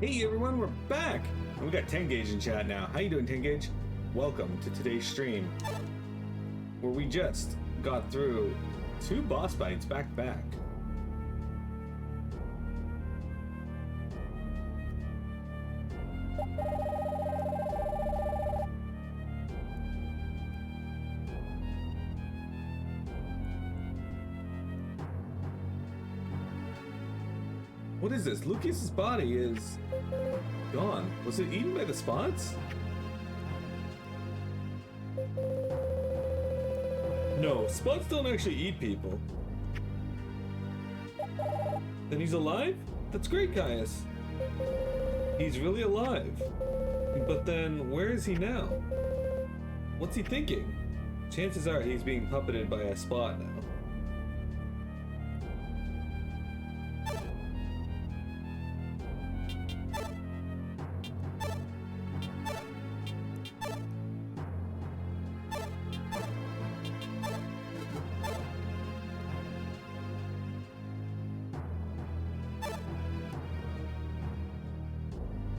Hey everyone, we're back! And we got 10 Gauge in chat now. How you doing, 10 Gauge? Welcome to today's stream, where we just got through 2 boss fights back to back. What is this? Lucas's body is gone. Was it eaten by the spots? No, spots don't actually eat people. Then he's alive? That's great, Caius. He's really alive. But then, where is he now? What's he thinking? Chances are he's being puppeted by a spot now.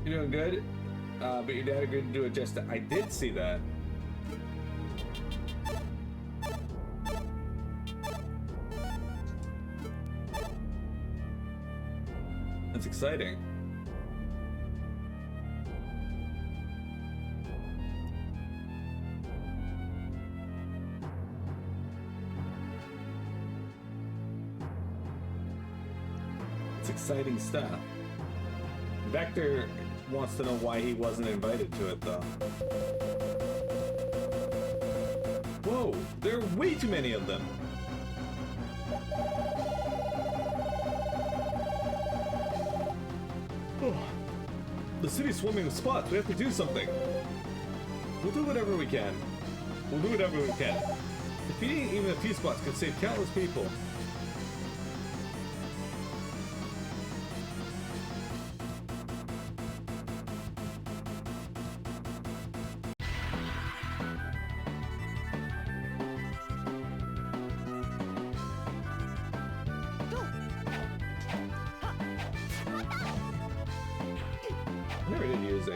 You're doing good, but your dad agreed to do it just I did see that. That's exciting. It's exciting stuff. Vector wants to know why he wasn't invited to it, though. Whoa, there are way too many of them. Oh, the city's swimming with spots. We have to do something. We'll do whatever we can. We'll do whatever we can. Defeating even a few spots could save countless people. I never did use a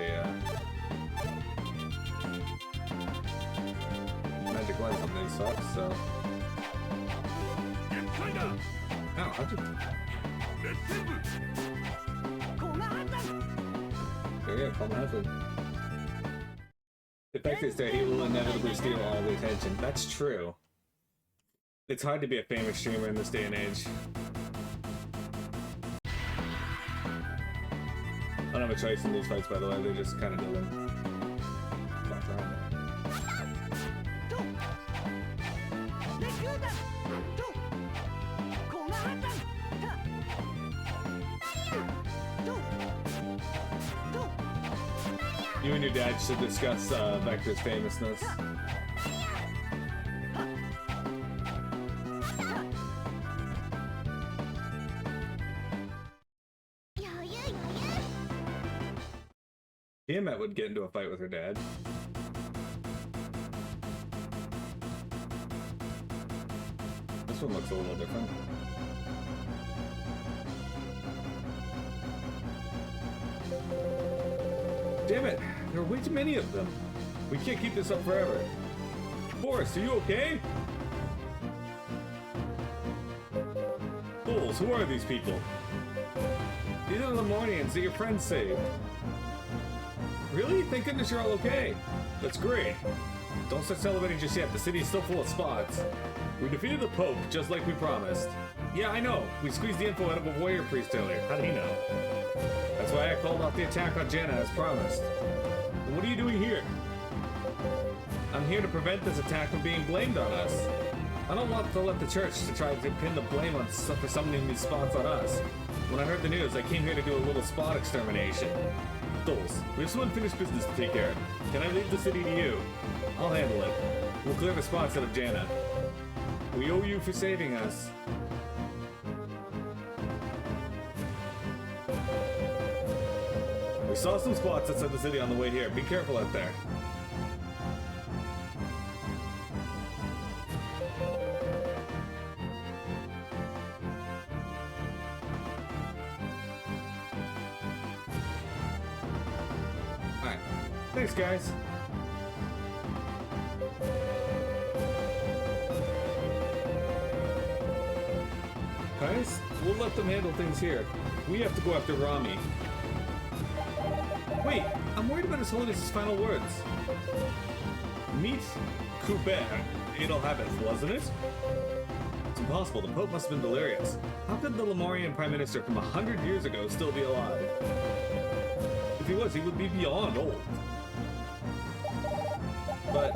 magic lens on these sucks, so. Ow, how'd you? There we go, calm hazard. The fact is that he will inevitably steal all the attention. That's true. It's hard to be a famous streamer in this day and age. I don't have a choice in these fights, by the way. They're just kind of doing. You and your dad should discuss Vector's famousness. Tiamat would get into a fight with her dad. This one looks a little different. Damn it! There are way too many of them. We can't keep this up forever. Forrest, are you okay? Fools, who are these people? These are the Lemonians that your friends saved. Really? Thank goodness you're all okay. That's great. Don't start celebrating just yet. The city is still full of spots. We defeated the Pope, just like we promised. Yeah, I know. We squeezed the info out of a warrior priest earlier. How did he know? That's why I called off the attack on Janna as promised. And what are you doing here? I'm here to prevent this attack from being blamed on us. I don't want to let the church to try to pin the blame on for summoning these spots on us. When I heard the news, I came here to do a little spot extermination. Dolls, we have some unfinished business to take care of. Can I leave the city to you? I'll handle it. We'll clear the spots out of Janna. We owe you for saving us. We saw some spots outside the city on the way here. Be careful out there. Thanks, guys. Guys, we'll let them handle things here. We have to go after Rami. Wait, I'm worried about His Holiness's final words. Meet Kubert. It'll happen, wasn't it? It's impossible. The Pope must have been delirious. How could the Lemurian Prime Minister from 100 years ago still be alive? If he was, he would be beyond old. But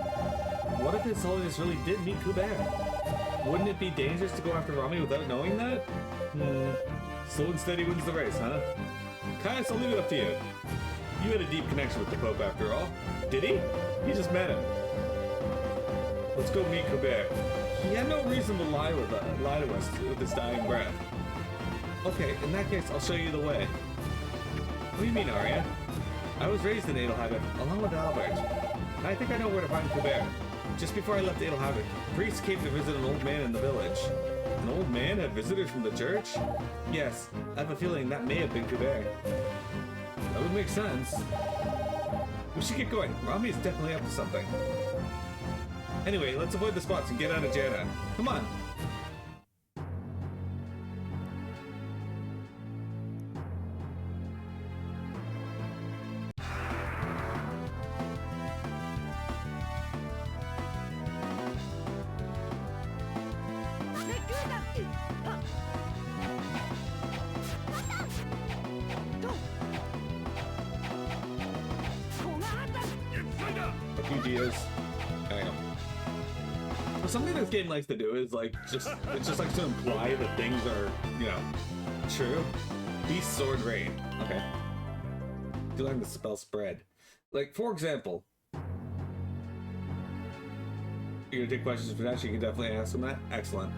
what if His Holiness really did meet Kubert? Wouldn't it be dangerous to go after Rami without knowing that? Slow and steady wins the race, huh? Caius, I'll leave it up to you. You had a deep connection with the Pope after all. Did he? You just met him. Let's go meet Kubert. He had no reason to lie to us with his dying breath. Okay, in that case, I'll show you the way. What do you mean, Arya? I was raised in Adelhagen, along with Albert. And I think I know where to find Kubert. Just before I left Adelhagen, priests came to visit an old man in the village. An old man had visitors from the church? Yes, I have a feeling that may have been Kubert. That would make sense. We should get going. Rami is definitely up to something. Anyway, let's avoid the spots and get out of Janna. Come on. Something this game likes to do is like it's just like to imply that things are, you know, true. Beast Sword Rain. Okay. You learn the spell spread. Like, for example, you're gonna take questions for that, you can definitely ask them that. Excellent.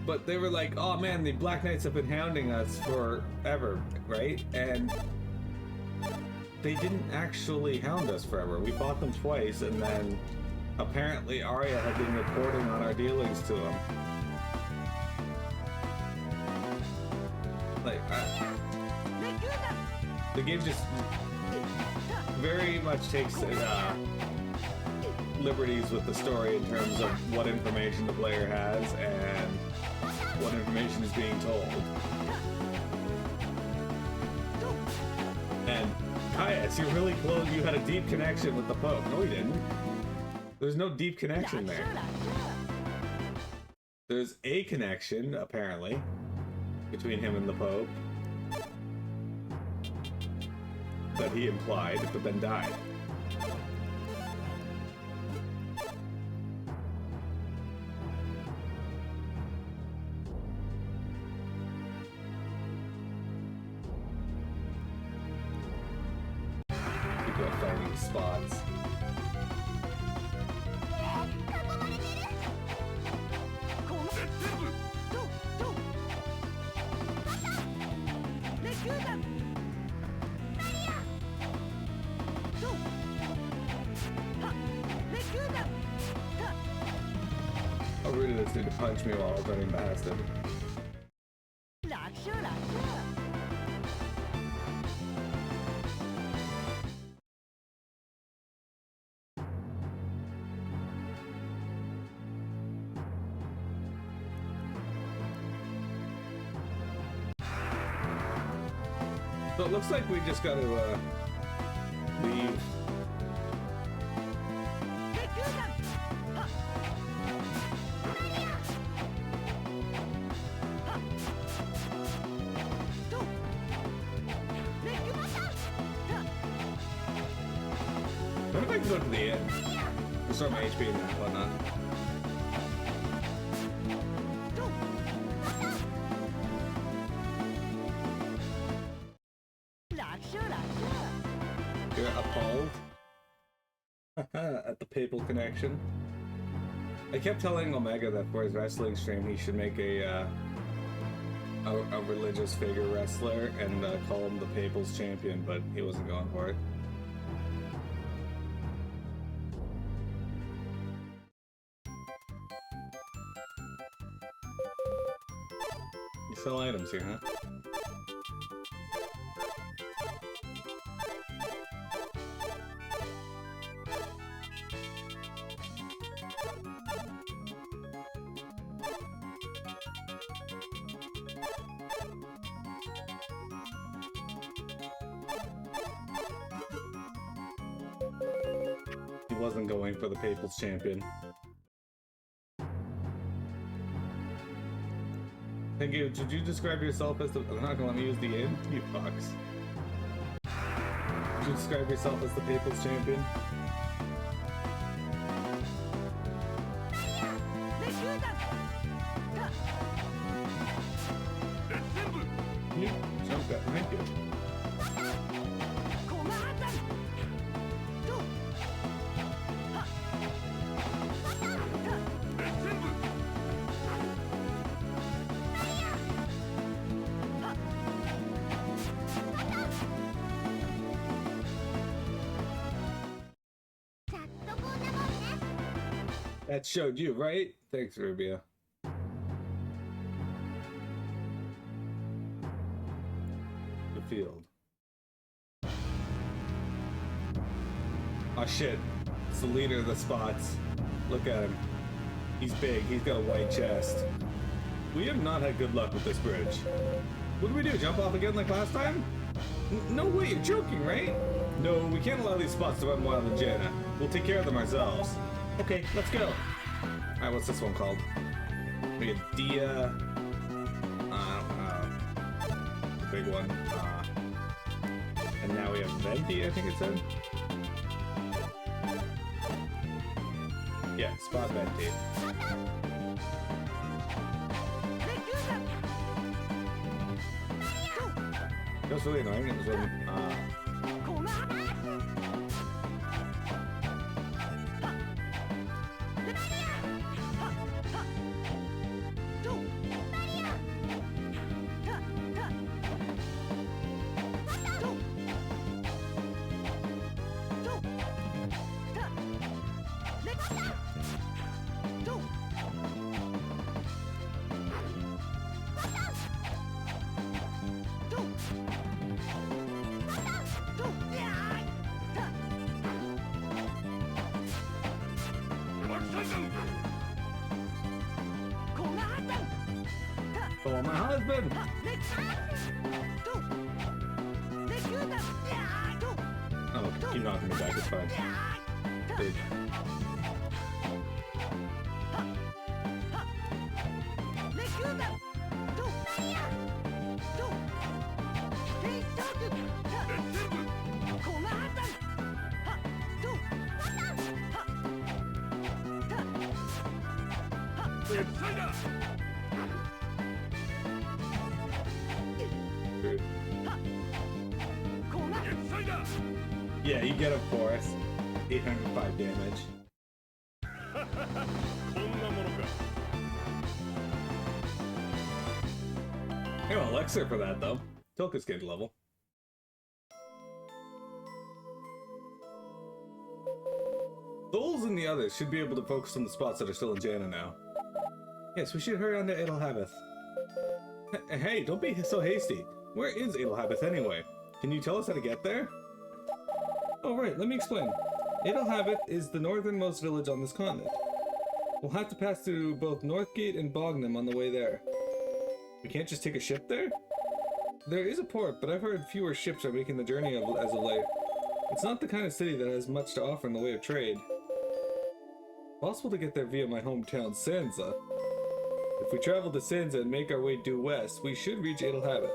But they were like, oh man, the Black Knights have been hounding us forever, right? And they didn't actually hound us forever. We fought them twice, and then apparently Arya had been reporting on our dealings to them. Like, the game just very much takes liberties with the story in terms of what information the player has and what information is being told. And Caius, you're really close. You had a deep connection with the Pope. No, you didn't. There's no deep connection there. There's a connection, apparently, between him and the Pope that he implied, but then died. Finding spots. I really just need to punch me while I was running past him. So it looks like we just got to leave. What if I can go to the end? Restore my HP and whatnot. You're appalled at the papal connection. I kept telling Omega that for his wrestling stream he should make a religious figure wrestler and call him the Papal's champion, but he wasn't going for it. You sell items here, huh? wasn't going for the People's Champion. Thank you. Did you describe yourself as the... They're not gonna let me use the inn? You fucks. Did you describe yourself as the People's Champion? You jumped that, thank you. That showed you, right? Thanks, Rubia. The field. Oh shit. It's the leader of the spots. Look at him. He's big. He's got a white chest. We have not had good luck with this bridge. What do we do? Jump off again like last time? No way, you're joking, right? No, we can't allow these spots to run wild in Janna. We'll take care of them ourselves. Okay, let's go. Alright, what's this one called? We get Dia. The big one. And now we have Venti, I think it said. Yeah, spot Venti. That was really annoying. It was when, oh, my husband! Oh, keep knocking me back, it's fine. Big. Yeah, you get a force. 805 damage. I got an elixir for that though. Tilka's getting level. Those and the others should be able to focus on the spots that are still in Janna now. Yes, we should hurry on to Edelhabeth. Hey, don't be so hasty. Where is Edelhabeth anyway? Can you tell us how to get there? Oh right, let me explain. Edelhabeth is the northernmost village on this continent. We'll have to pass through both Northgate and Bognum on the way there. We can't just take a ship there? There is a port, but I've heard fewer ships are making the journey as of late. It's not the kind of city that has much to offer in the way of trade. Possible to get there via my hometown, Sansa. If we travel to Sansa and make our way due west, we should reach Edelhabeth.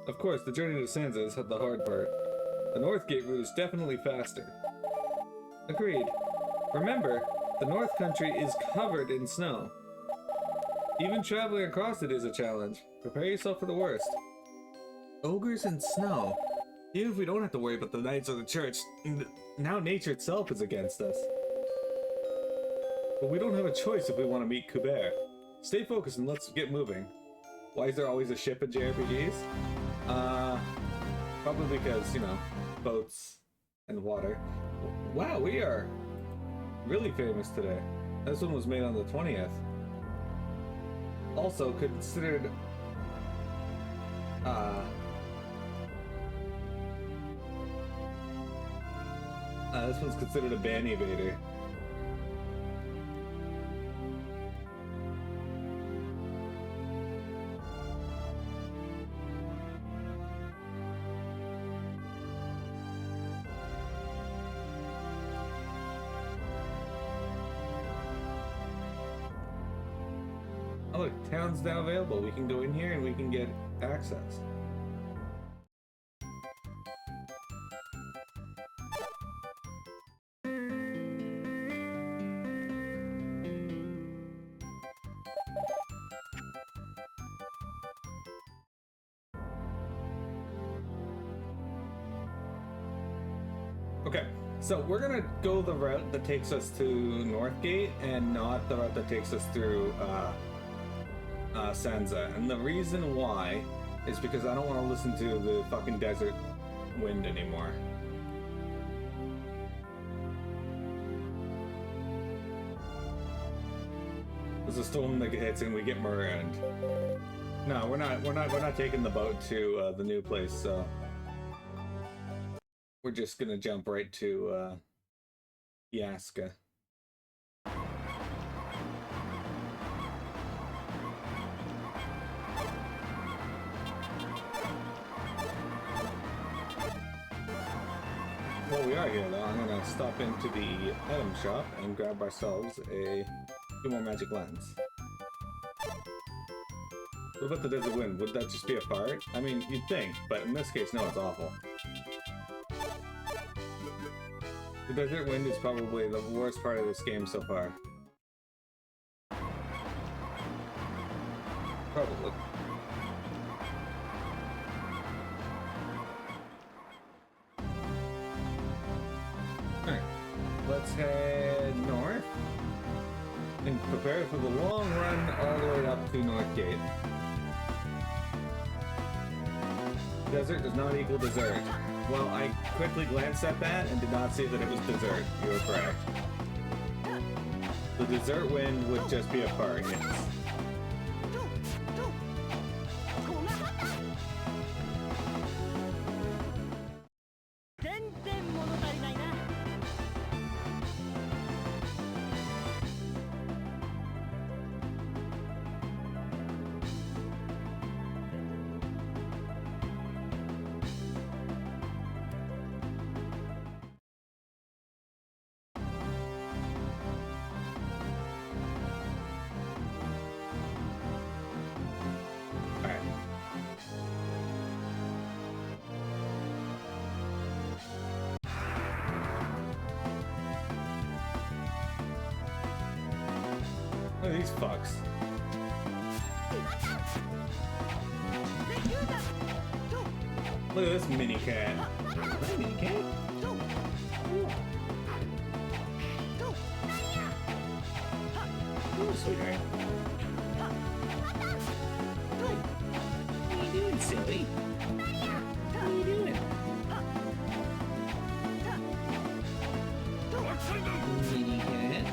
Of course, the journey to Sansa is the hard part. The Northgate route is definitely faster. Agreed. Remember, the North Country is covered in snow. Even traveling across it is a challenge. Prepare yourself for the worst. Ogres and snow. Even if we don't have to worry about the knights or the church, now nature itself is against us. But we don't have a choice if we want to meet Kubert. Stay focused and let's get moving. Why is there always a ship in JRPGs? Probably because, you know, boats and water. Wow, we are really famous today. This one was made on the 20th. Also considered, this one's considered a ban evader. Oh look, town's now available. We can go in here and we can get access. Okay, so we're gonna go the route that takes us to Northgate and not the route that takes us through Sansa. And the reason why is because I don't want to listen to the fucking desert wind anymore. There's a storm that hits and we get marooned. No, we're not taking the boat to the new place, so we're just gonna jump right to Yaska. While we are here though, I'm gonna stop into the item shop and grab ourselves a few more magic lens. What about the desert wind? Would that just be a fart? I mean, you'd think, but in this case, no, it's awful. The desert wind is probably the worst part of this game so far. Probably. Alright, let's head north and prepare for the long run all the way up to Northgate. Desert does not equal dessert. Well, I quickly glanced at that and did not see that it was dessert. You were correct. The dessert wind would just be a fart, yes. Look at these fucks. Look at this mini cat. Hi, mini cat. Ooh, sweetheart. What are you doing, silly? What are you doing? Mini cat.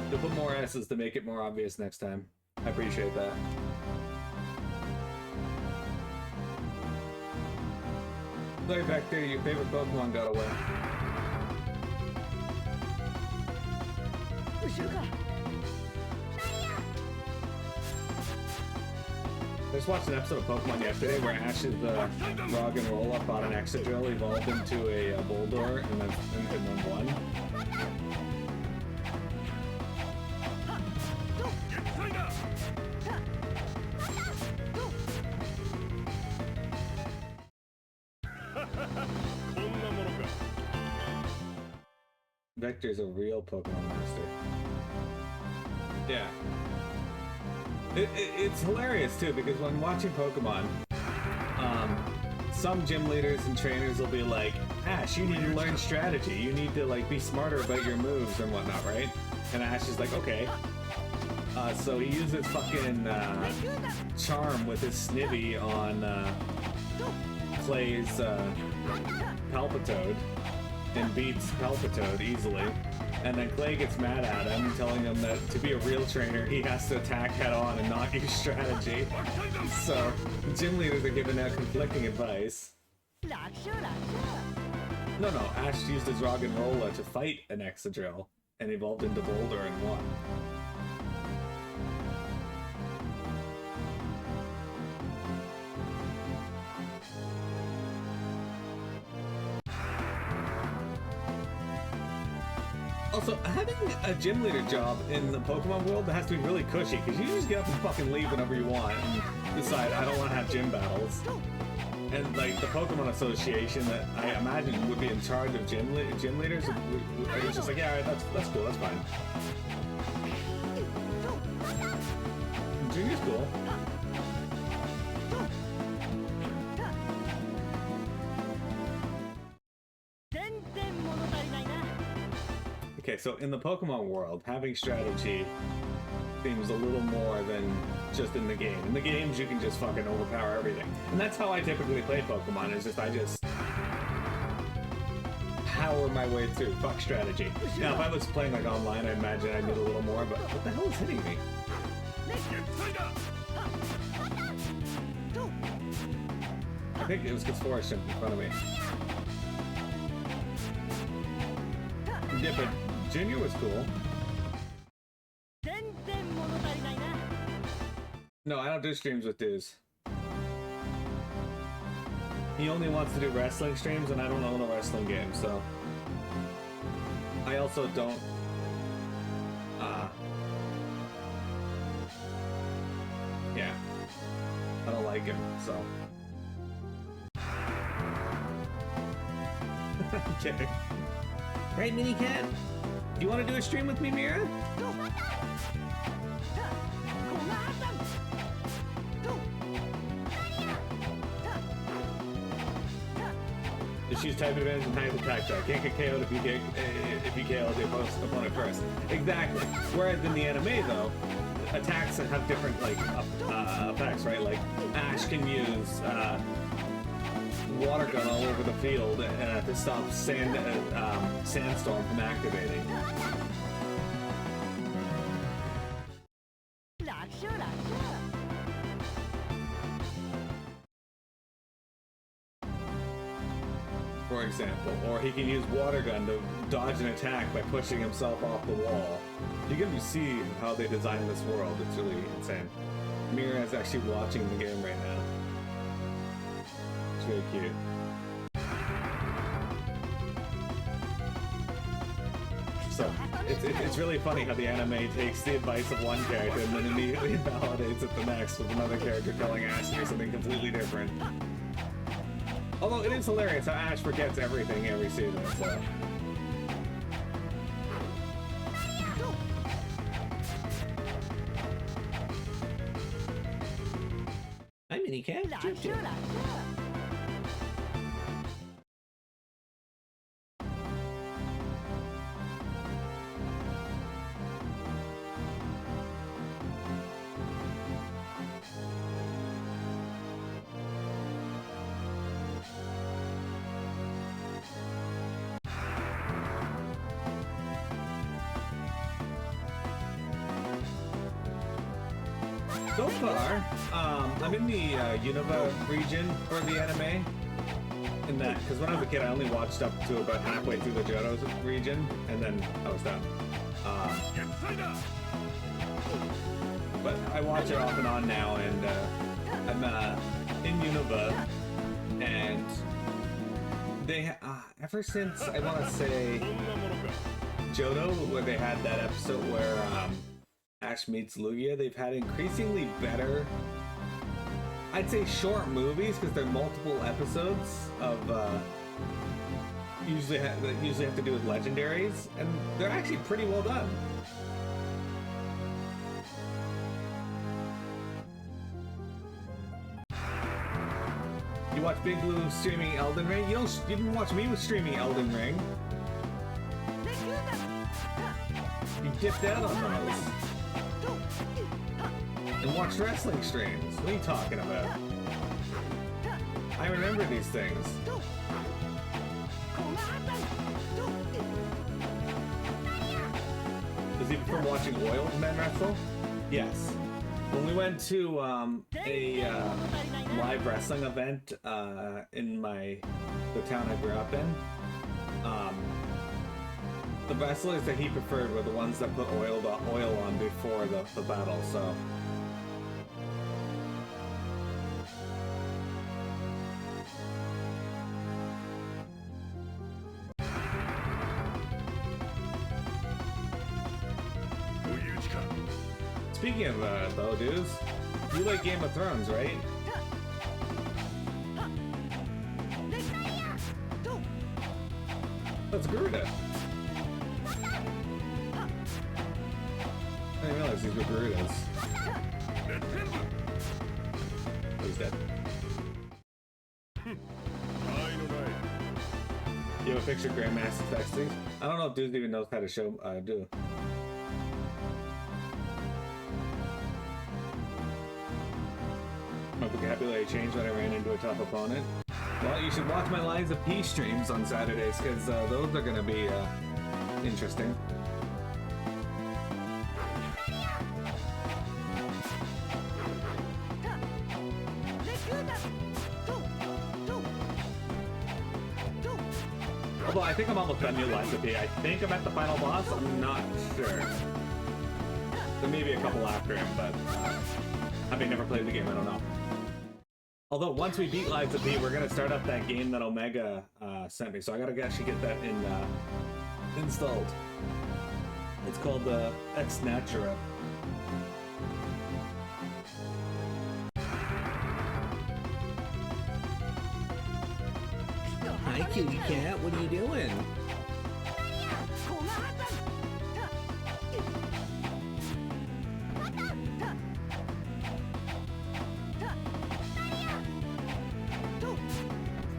You'll put more S's to make it more obvious next time. I appreciate that. Sorry, back there, your favorite Pokemon got away. I just watched an episode of Pokemon yesterday where Ash's Rock and Roll Up on an Excadrill evolved into a Boldore and then won. Vector's a real Pokemon master. Yeah. It's hilarious too, because when watching Pokemon, some gym leaders and trainers will be like, Ash, you need to learn strategy. You need to like be smarter about your moves and whatnot, right? And Ash is like, okay. So he uses fucking charm with his snivy on Clay's Palpitoad and beats Palpitoad easily. And then Clay gets mad at him, telling him that to be a real trainer, he has to attack head on and not use strategy. So, gym leaders are giving out conflicting advice. No, Ash used his Roggenrola to fight an Excadrill and evolved into Boulder and won. Also, having a gym leader job in the Pokemon world, that has to be really cushy, because you just get up and fucking leave whenever you want and decide, I don't want to have gym battles. And, like, the Pokemon Association that I imagine would be in charge of gym leaders, it's just like, yeah, alright, that's cool, that's fine. Junior's cool. Okay, so in the Pokemon world, having strategy seems a little more than just in the game. In the games, you can just fucking overpower everything. And that's how I typically play Pokemon, is just, I just power my way through. Fuck strategy. Now, if I was playing like online, I imagine I'd need a little more, but what the hell is hitting me? I think it was because Forrest jumped in front of me. Yeah, but Junior was cool. No, I don't do streams with dudes. He only wants to do wrestling streams, and I don't own a wrestling game, so... I also don't... yeah. I don't like him, so... Okay. Right, Mini Cat? Do you want to do a stream with me, Mira? Just use type advantage and high attack track. Can't get KO'd if you KO the opponent first. Exactly. Whereas in the anime, though, attacks have different like effects, right? Like Ash can use water gun all over the field to stop sandstorm from activating. For example, or he can use water gun to dodge an attack by pushing himself off the wall. You can see how they designed this world. It's really insane. Mira is actually watching the game right now. It's really cute. So it's really funny how the anime takes the advice of one character and then immediately invalidates it the next with another character telling Ash to do something completely different. Although it is hilarious how Ash forgets everything every season, so... Hi, Minicat. So far, I'm in the Unova region for the anime. In that, because when I was a kid, I only watched up to about halfway through the Johto's region, and then I was done. But I watch it off and on now, and I'm in Unova, and they ever since I want to say Johto, where they had that episode where Ash meets Lugia, they've had increasingly better, I'd say, short movies, because they're multiple episodes of usually have to do with legendaries, and they're actually pretty well done. You watch Big Blue streaming Elden Ring? You didn't watch me with streaming Elden Ring. You dipped out on those. And watch wrestling streams. What are you talking about? I remember these things. Is he from watching oil men wrestle? Yes. When we went to a live wrestling event in the town I grew up in, the wrestlers that he preferred were the ones that put oil on before the battle, so... Speaking of though, dudes, you like Game of Thrones, right? That's Garuda. I didn't realize these were Garudas. Oh, he's dead. You have a picture of Grandmaster texting? I don't know if dude even knows how to show do. My vocabulary changed when I ran into a tough opponent. Well, you should watch my Lines of P streams on Saturdays, because those are going to be interesting. Although I think I'm almost done with Lines of P. I think I'm at the final boss. I'm not sure. There may be a couple after him, but having never played the game, I don't know. Although once we beat Lives of P, we're gonna start up that game that Omega sent me, so I gotta actually get that installed. It's called Ex Natura. Hi, cutie cat. What are you doing?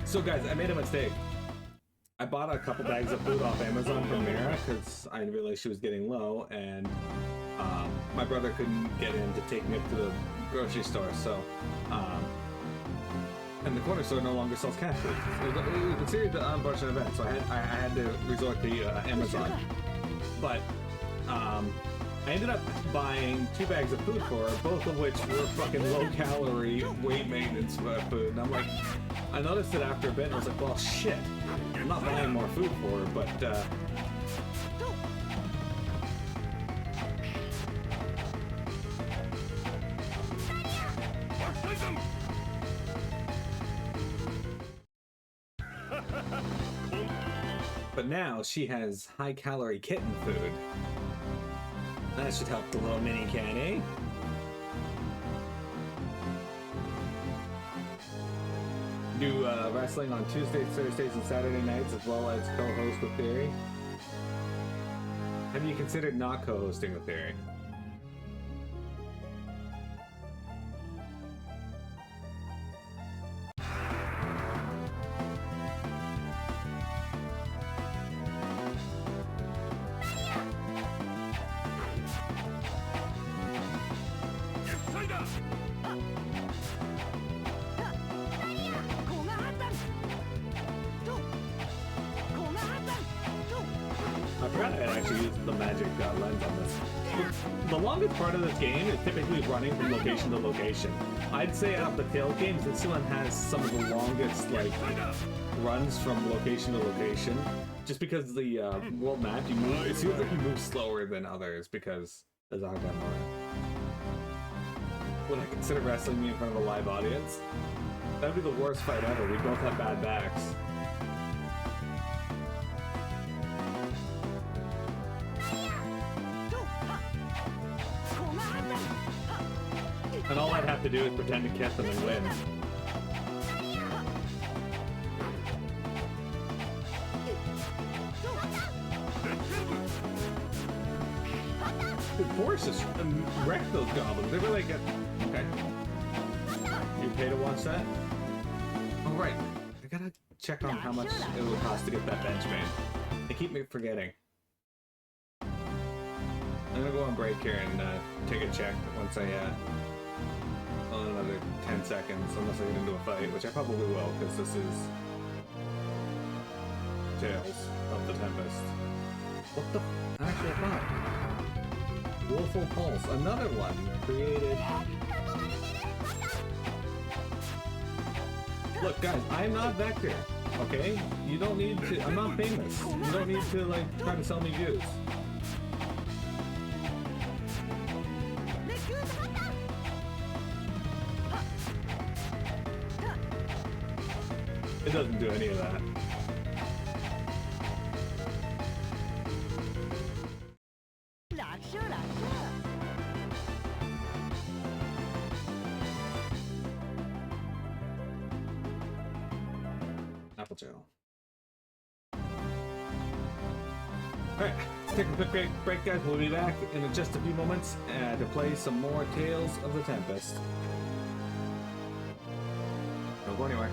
So guys, I made a mistake. I bought a couple bags of food off Amazon from Mira because I realized she was getting low, and my brother couldn't get in to take me up to the grocery store, so and the corner store no longer sells cat food. It was a series of unfortunate events, so I had to resort to Amazon. But I ended up buying 2 bags of food for her, both of which were fucking low-calorie, weight maintenance food. And I'm like, I noticed it after a bit, and I was like, well, shit. I'm not buying more food for her, but now she has high-calorie kitten food. That should help the little mini cat, eh? Do wrestling on Tuesdays, Thursdays, and Saturday nights, as well as co-host with Theory. Have you considered not co-hosting with Theory? Part of this game is typically running from location to location. I'd say out of the tail games, this one has some of the longest like runs from location to location. Just because the world map, you move, it seems like you move slower than others because there's a hard time on it. Would I consider wrestling me in front of a live audience? That'd be the worst fight ever. We both have bad backs. And all I'd have to do is pretend to kiss them and win. Dude, Forrest just wrecked those goblins. They really get... Okay. You pay to watch that? Oh, right. I gotta check on how much it would cost to get that bench made. I keep forgetting. I'm gonna go on break here and take a check once I another 10 seconds, unless I get into a fight, which I probably will, because this is Tales of the Tempest. What the actual fuck? Willful Pulse, another one created. Look, guys, I'm not Vector, okay? You don't need to. I'm not famous. You don't need to like try to sell me views. It doesn't do any of that. jail. Alright, let's take a quick break, guys. We'll be back in just a few moments to play some more Tales of the Tempest. Don't go anywhere.